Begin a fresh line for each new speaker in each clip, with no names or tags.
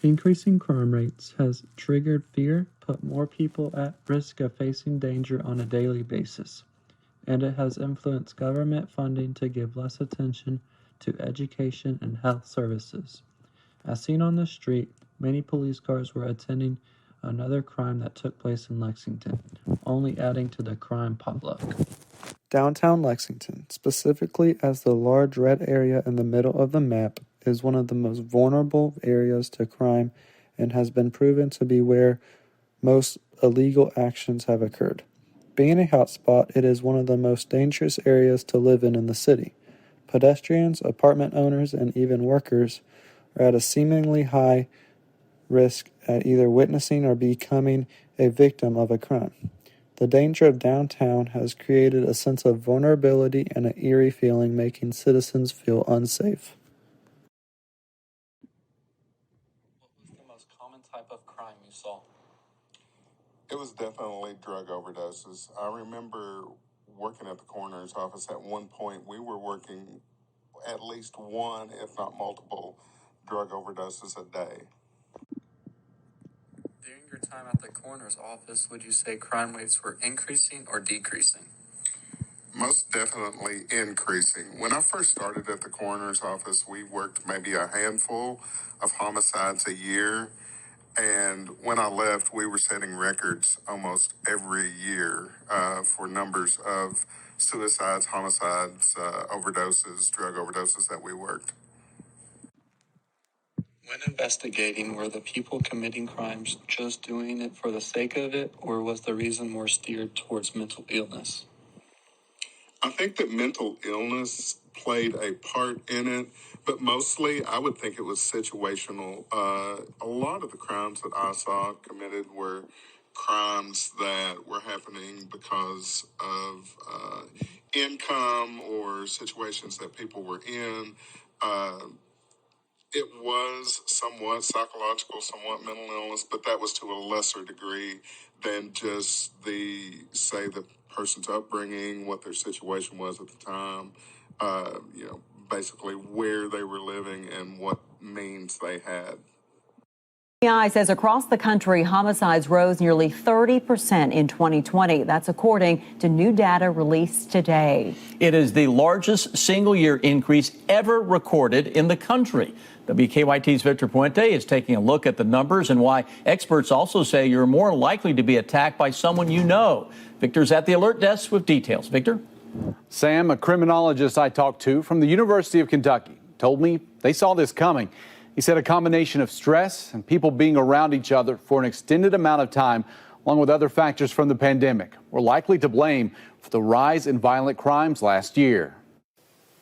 Increasing crime rates has triggered fear, put more people at risk of facing danger on a daily basis, and it has influenced government funding to give less attention to education and health services. As seen on the street, many police cars were attending another crime that took place in Lexington, only adding to the crime potluck. Downtown Lexington, specifically as the large red area in the middle of the map, is one of the most vulnerable areas to crime and has been proven to be where most illegal actions have occurred. Being a hotspot, it is one of the most dangerous areas to live in the city. Pedestrians, apartment owners, and even workers are at a seemingly high risk at either witnessing or becoming a victim of a crime. The danger of downtown has created a sense of vulnerability and an eerie feeling, making citizens feel unsafe.
What was the most common type of crime you saw?
It was definitely drug overdoses. I remember working at the coroner's office. At one point, we were working at least one, if not multiple, drug overdoses a day.
During your time at the coroner's office, would you say crime rates were increasing or decreasing?
Most definitely increasing. When I first started at the coroner's office, we worked maybe a handful of homicides a year. And when I left, we were setting records almost every year for numbers of suicides, homicides, overdoses, drug overdoses that we worked.
When investigating, were the people committing crimes just doing it for the sake of it, or was the reason more steered towards mental illness?
I think that mental illness played a part in it, but mostly I would think it was situational. A lot of the crimes that I saw committed were crimes that were happening because of income or situations that people were in. Uh, it was somewhat psychological, somewhat mental illness, but that was to a lesser degree than just the person's upbringing, what their situation was at the time, basically where they were living and what means they had.
FBI says across the country, homicides rose nearly 30% in 2020. That's according to new data released today.
It is the largest single-year increase ever recorded in the country. WKYT's Victor Puente is taking a look at the numbers and why experts also say you're more likely to be attacked by someone you know. Victor's at the alert desk with details. Victor?
Sam, a criminologist I talked to from the University of Kentucky, told me they saw this coming. He said a combination of stress and people being around each other for an extended amount of time, along with other factors from the pandemic, were likely to blame for the rise in violent crimes last year.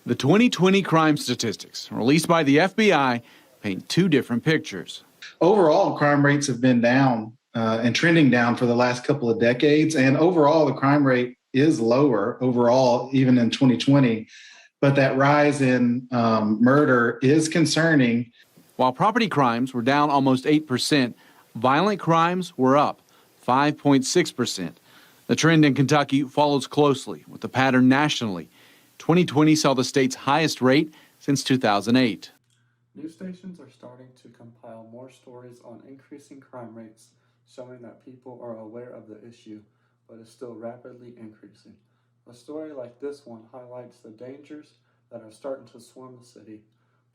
The 2020 crime statistics released by the FBI paint two different pictures.
Overall, crime rates have been down and trending down for the last couple of decades. And overall, the crime rate is lower overall, even in 2020. But that rise in murder is concerning.
While property crimes were down almost 8%, violent crimes were up 5.6%. The trend in Kentucky follows closely with the pattern nationally. 2020 saw the state's highest rate since 2008.
News stations are starting to compile more stories on increasing crime rates, showing that people are aware of the issue, but is still rapidly increasing. A story like this one highlights the dangers that are starting to swarm the city,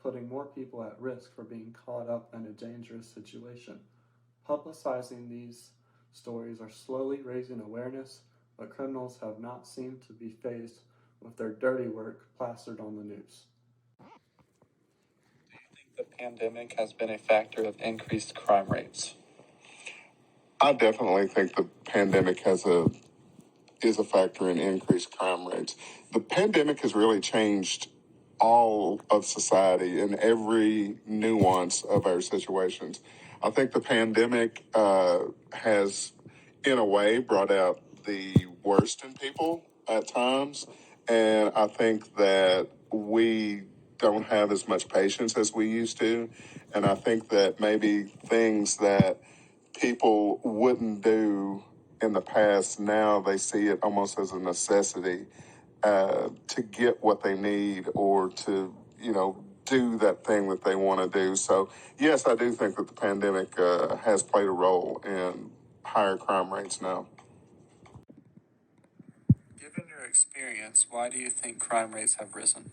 putting more people at risk for being caught up in a dangerous situation. Publicizing these stories are slowly raising awareness, but criminals have not seemed to be faced with their dirty work plastered on the news.
Do you think the pandemic has been a factor of increased crime rates?
I definitely think the pandemic is a factor in increased crime rates. The pandemic has really changed all of society in every nuance of our situations. I think the pandemic has, in a way, brought out the worst in people at times. And I think that we don't have as much patience as we used to. And I think that maybe things that people wouldn't do in the past, now they see it almost as a necessity to get what they need or to, do that thing that they want to do. So, yes, I do think that the pandemic has played a role in higher crime rates now.
Given your experience, why do you think crime rates have risen?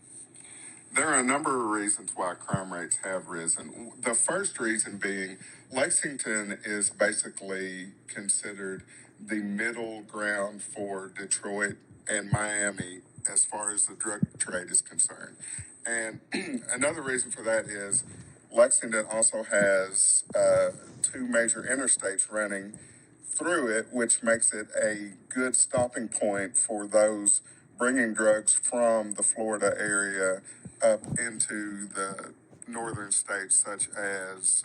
There are a number of reasons why crime rates have risen. The first reason being Lexington is basically considered the middle ground for Detroit and Miami as far as the drug trade is concerned. And another reason for that is Lexington also has two major interstates running through it, which makes it a good stopping point for those bringing drugs from the Florida area up into the northern states, such as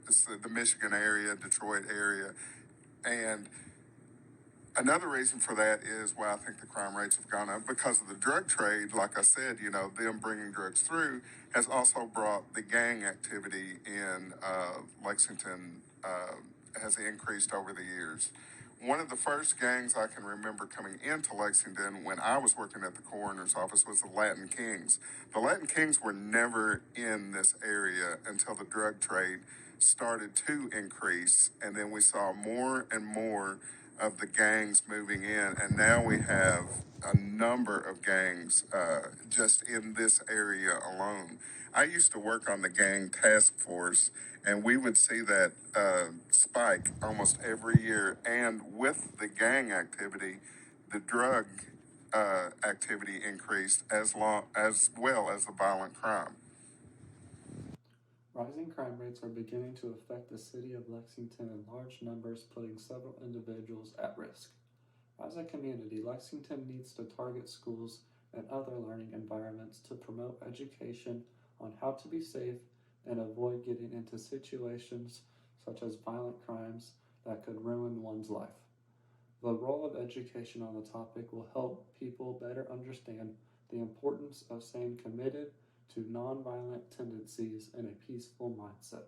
the Michigan area, Detroit area. And another reason for that is why I think the crime rates have gone up because of the drug trade. Like I said, them bringing drugs through has also brought the gang activity in Lexington has increased over the years. One of the first gangs I can remember coming into Lexington when I was working at the coroner's office was the Latin Kings. The Latin Kings were never in this area until the drug trade started to increase, and then we saw more and more of the gangs moving in, and now we have a number of gangs just in this area alone. I used to work on the gang task force, and we would see that spike almost every year. And with the gang activity, the drug activity increased as well as the violent crime.
Rising crime rates are beginning to affect the city of Lexington in large numbers, putting several individuals at risk. As a community, Lexington needs to target schools and other learning environments to promote education on how to be safe and avoid getting into situations such as violent crimes that could ruin one's life. The role of education on the topic will help people better understand the importance of staying committed to nonviolent tendencies and a peaceful mindset.